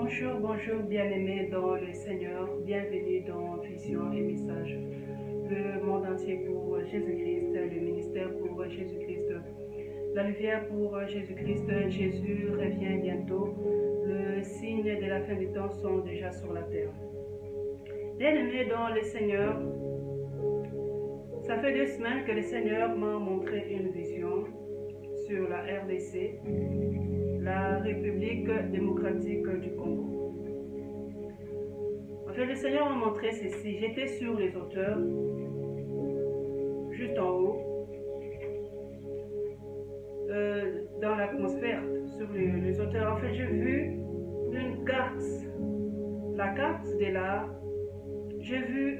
Bonjour, bonjour bien-aimés dans le Seigneur, bienvenue dans Vision et Message. Le monde entier pour Jésus-Christ, le ministère pour Jésus-Christ, la lumière pour Jésus-Christ. Jésus revient bientôt. Le signe de la fin du temps sont déjà sur la terre. Bien-aimés dans le Seigneur, ça fait 2 semaines que le Seigneur m'a montré une vision sur la RDC, la République démocratique du Congo. En fait, le Seigneur m'a montré ceci. J'étais sur les hauteurs, juste en haut, dans l'atmosphère, sur les hauteurs. En fait, j'ai vu une carte. La carte de là, j'ai vu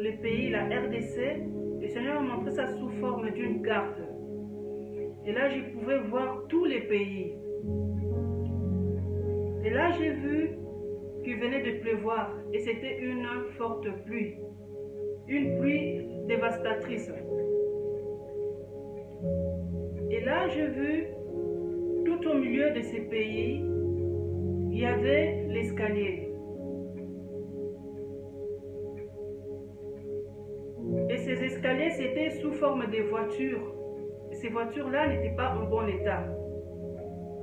les pays, la RDC. Le Seigneur m'a montré ça sous forme d'une carte. Et là, je pouvais voir tous les pays. Et là, j'ai vu qu'il venait de pleuvoir. Et c'était une forte pluie. Une pluie dévastatrice. Et là, j'ai vu, tout au milieu de ces pays, il y avait l'escalier. Et ces escaliers, c'était sous forme de voitures. Et ces voitures-là n'étaient pas en bon état.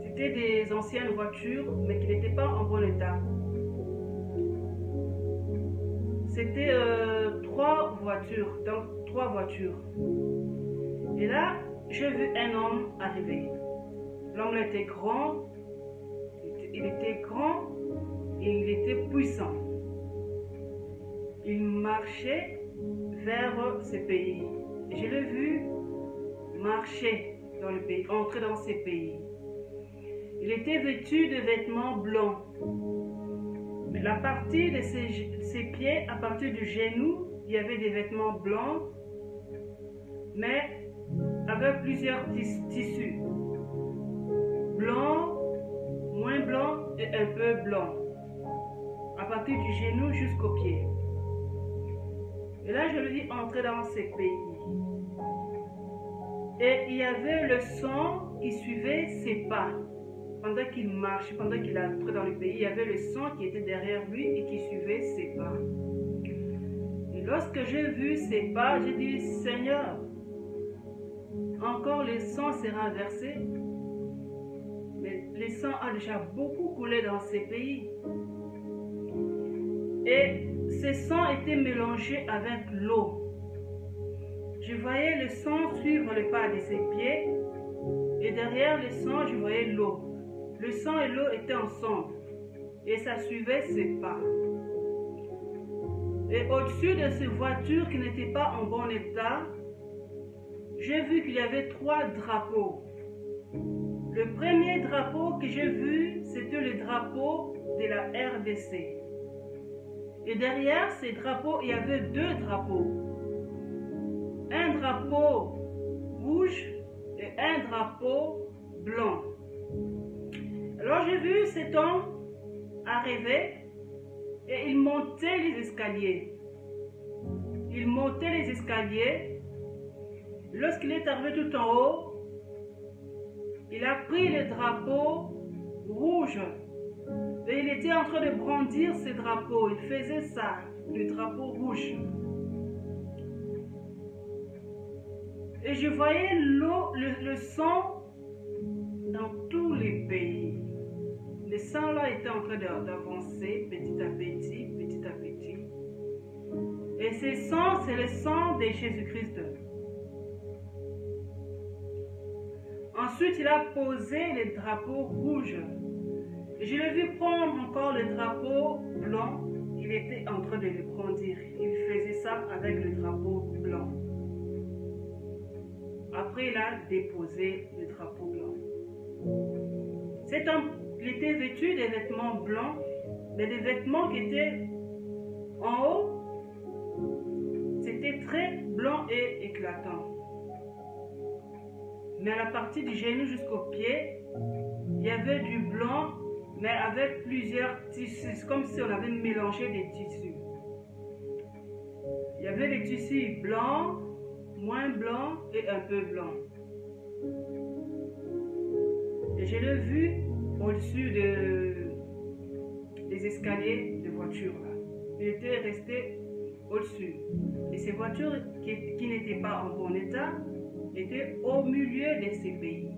C'était des anciennes voitures, mais qui n'étaient pas en bon état. C'était 3 voitures, donc 3 voitures. Et là, j'ai vu un homme arriver. L'homme était grand, il était grand et il était puissant. Il marchait vers ce pays. Et je l'ai vu marcher dans le pays, entrer dans ces pays. Il était vêtu de vêtements blancs. Mais la partie de ses pieds, à partir du genou, il y avait des vêtements blancs, mais avec plusieurs tissus. Blanc, moins blanc et un peu blanc. À partir du genou jusqu'au pied. Et là, je lui dis entrer dans ces pays. Et il y avait le sang qui suivait ses pas. Pendant qu'il marche, pendant qu'il entrait dans le pays, il y avait le sang qui était derrière lui et qui suivait ses pas. Et lorsque j'ai vu ses pas, j'ai dit, Seigneur, encore le sang sera versé. Mais le sang a déjà beaucoup coulé dans ces pays. Et ce sang était mélangé avec l'eau. Je voyais le sang suivre le pas de ses pieds. Et derrière le sang, je voyais l'eau. Le sang et l'eau étaient ensemble et ça suivait ses pas. Et au-dessus de ces voitures qui n'étaient pas en bon état, j'ai vu qu'il y avait 3 drapeaux. Le premier drapeau que j'ai vu, c'était le drapeau de la RDC. Et derrière ces drapeaux, il y avait 2 drapeaux. Un drapeau rouge et un drapeau blanc. Alors j'ai vu cet homme arriver et il montait les escaliers. Il montait les escaliers. Lorsqu'il est arrivé tout en haut, il a pris le drapeau rouge et il était en train de brandir ce drapeau. Il faisait ça, le drapeau rouge. Et je voyais l'eau, le sang dans tous les pays. Le sang là était en train d'avancer petit à petit, petit à petit. Et ce sang, c'est le sang de Jésus-Christ. Ensuite, il a posé le drapeau rouge. Et je l'ai vu prendre encore le drapeau blanc. Il était en train de le brandir. Il faisait ça avec le drapeau blanc. Après, il a déposé le drapeau blanc. Cet homme, il était vêtu des vêtements blancs, mais des vêtements qui étaient en haut, c'était très blanc et éclatant. Mais à la partie du genou jusqu'au pied, il y avait du blanc, mais avec plusieurs tissus, comme si on avait mélangé des tissus. Il y avait des tissus blancs, moins blancs et un peu blancs. Et je l'ai vu au-dessus de escaliers de voitures là. Il était resté au-dessus. Et ces voitures qui n'étaient pas en bon état étaient au milieu de ces pays.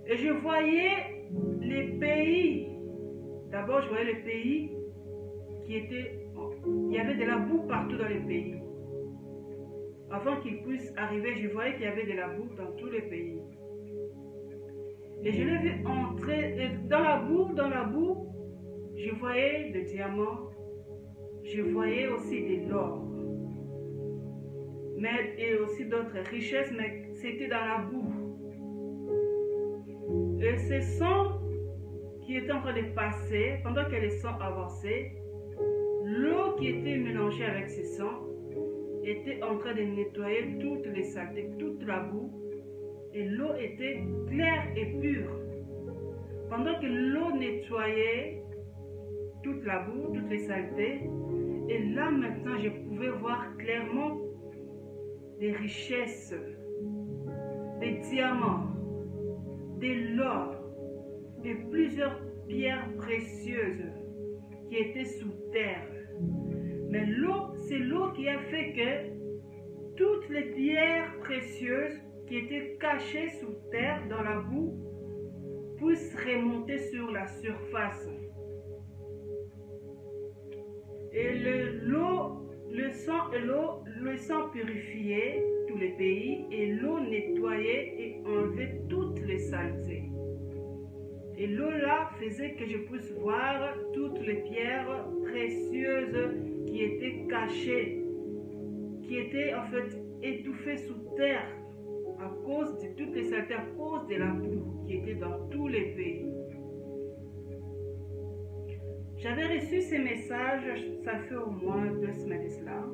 Et je voyais les pays. D'abord, je voyais les pays qui étaient... Il y avait de la boue partout dans les pays. Avant qu'ils puissent arriver, je voyais qu'il y avait de la boue dans tous les pays. Et je l'ai vu entrer dans la boue, je voyais des diamants, je voyais aussi de l'or, et aussi d'autres richesses, mais c'était dans la boue. Et ce sang qui était en train de passer, pendant que le sang avançait, l'eau qui était mélangée avec ce sang était en train de nettoyer toutes les saletés, toute la boue, et l'eau était claire et pure. Pendant que l'eau nettoyait toute la boue, toutes les saletés, et là maintenant je pouvais voir clairement des richesses, des diamants, de l'or et plusieurs pierres précieuses qui étaient sous terre. Mais l'eau, c'est l'eau qui a fait que toutes les pierres précieuses qui étaient cachées sous terre dans la boue puissent remonter sur la surface. Et le sang purifiait tous les pays et l'eau nettoyait et enlevait toutes les saletés. Et l'eau là faisait que je puisse voir toutes les pierres précieuses qui étaient cachées, qui étaient en fait étouffées sous terre à cause de toutes les saletés, à cause de la boue qui était dans tous les pays. J'avais reçu ces messages, ça fait au moins 2 semaines de cela.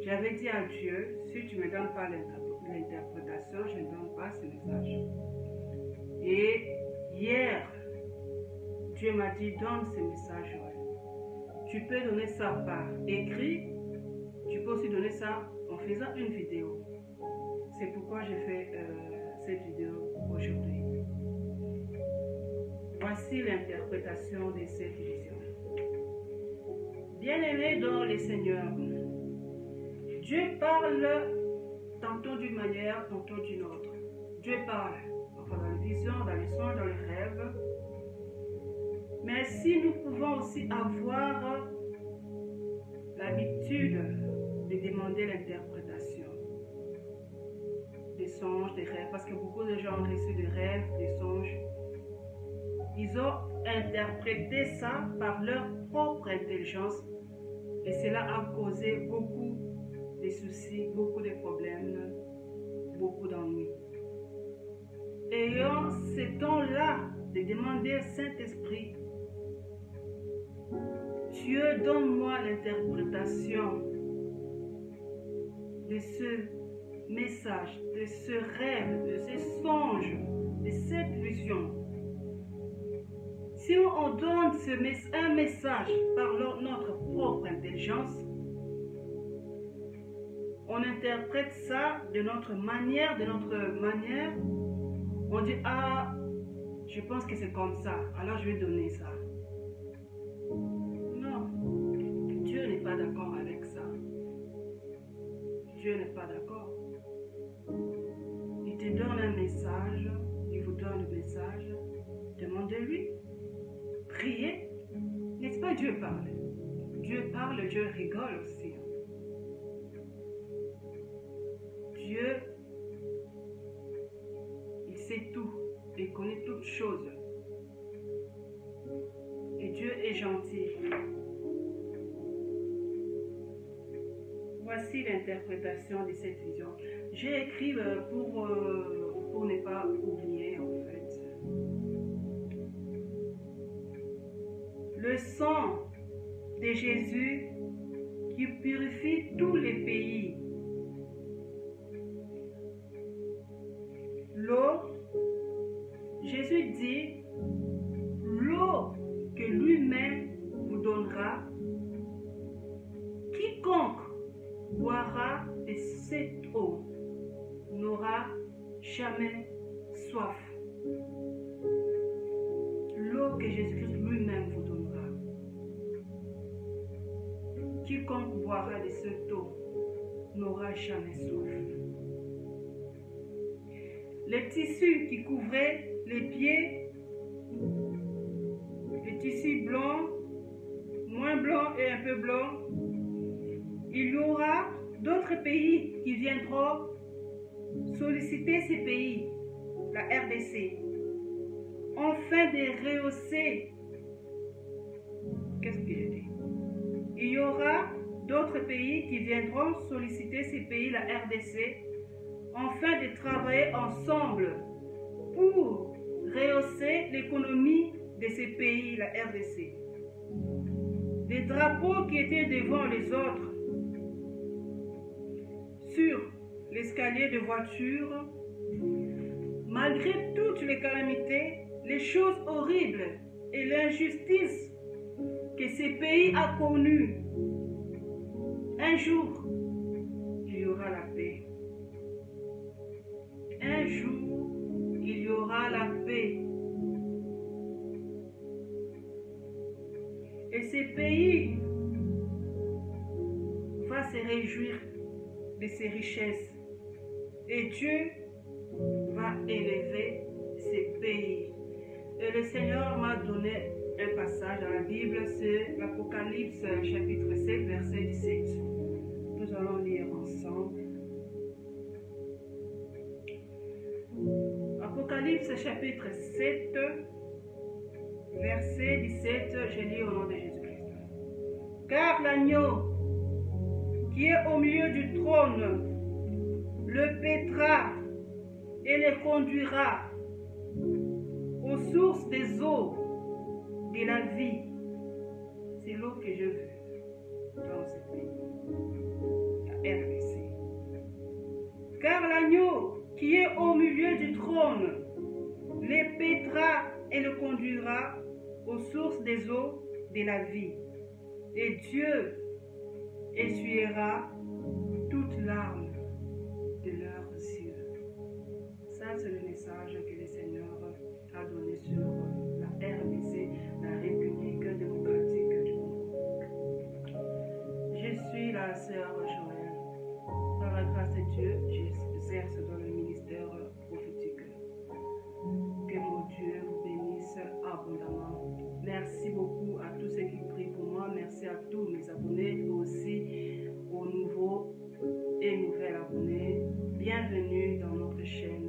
J'avais dit à Dieu, si tu ne me donnes pas l'interprétation, je ne donne pas ce message. Et hier, Dieu m'a dit, donne ce message. Tu peux donner ça par écrit, tu peux aussi donner ça en faisant une vidéo. C'est pourquoi j'ai fait cette vidéo aujourd'hui. Voici l'interprétation de cette vision. Bien-aimés dans les seigneurs, Dieu parle tantôt d'une manière, tantôt d'une autre. Dieu parle, enfin dans les visions, dans les songes, dans les rêves. Mais si nous pouvons aussi avoir l'habitude de demander l'interprétation des songes, des rêves, parce que beaucoup de gens ont reçu des rêves, des songes. Ils ont interprété ça par leur propre intelligence et cela a causé beaucoup de soucis, beaucoup de problèmes, beaucoup d'ennuis. Ayant ce temps-là de demander au Saint-Esprit, Dieu, donne-moi l'interprétation de ce message, de ce rêve, de ce songe, de cette vision. Si on donne un message par notre propre intelligence, on interprète ça de notre manière, on dit, ah, je pense que c'est comme ça, alors je vais donner ça. Non, Dieu n'est pas d'accord avec ça. Dieu n'est pas d'accord. Il te donne un message, il vous donne le message, demandez-lui. Priez, n'est-ce pas? Dieu parle. Dieu parle, Dieu rigole aussi. Dieu, il sait tout, il connaît toutes choses. Et Dieu est gentil. Voici l'interprétation de cette vision. J'ai écrit pour ne pas oublier en fait. Le sang de Jésus qui purifie tous les pays. L'eau, Jésus dit, l'eau que lui-même vous donnera, quiconque boira de cette eau n'aura jamais soif. L'eau que que Jésus-Christ lui-même vous donnera. Quiconque boira de cette eau n'aura jamais soif. Les tissus qui couvraient les pieds, les tissus blancs, moins blancs et un peu blancs, il y aura d'autres pays qui viendront solliciter ces pays, la RDC, afin de rehausser. Qu'est-ce que je dis? Il y aura d'autres pays qui viendront solliciter ces pays, la RDC, afin de travailler ensemble pour rehausser l'économie de ces pays, la RDC. Les drapeaux qui étaient devant les autres, sur l'escalier de voiture, malgré toutes les calamités, les choses horribles et l'injustice que ces pays a connues, un jour, il y aura la paix. Un jour, il y aura la paix. Et ces pays vont se réjouir de ses richesses. Et Dieu va élever ces pays. Et le Seigneur m'a donné un passage dans la Bible, c'est l'Apocalypse chapitre 7, verset 17. Nous allons lire ensemble. Apocalypse chapitre 7, verset 17, je lis au nom de Jésus-Christ. Car l'agneau qui est au milieu du trône le paîtra et le conduira aux sources des eaux de la vie. C'est l'eau que je veux dans ce pays, la RDC. Car l'agneau qui est au milieu du trône le paîtra et le conduira aux sources des eaux de la vie. Et Dieu essuiera toute larme de leurs yeux. Ça, c'est le message que le Seigneur a donné sur la RDC, la République démocratique du Congo. Je suis la sœur Joël. Par la grâce de Dieu, j'exerce dans le ministère prophétique. Que mon Dieu vous bénisse abondamment. Merci beaucoup à tous ceux qui prient pour moi. Merci à tous mes abonnés et aussi aux nouveaux et nouvelles abonnés. Bienvenue dans notre chaîne.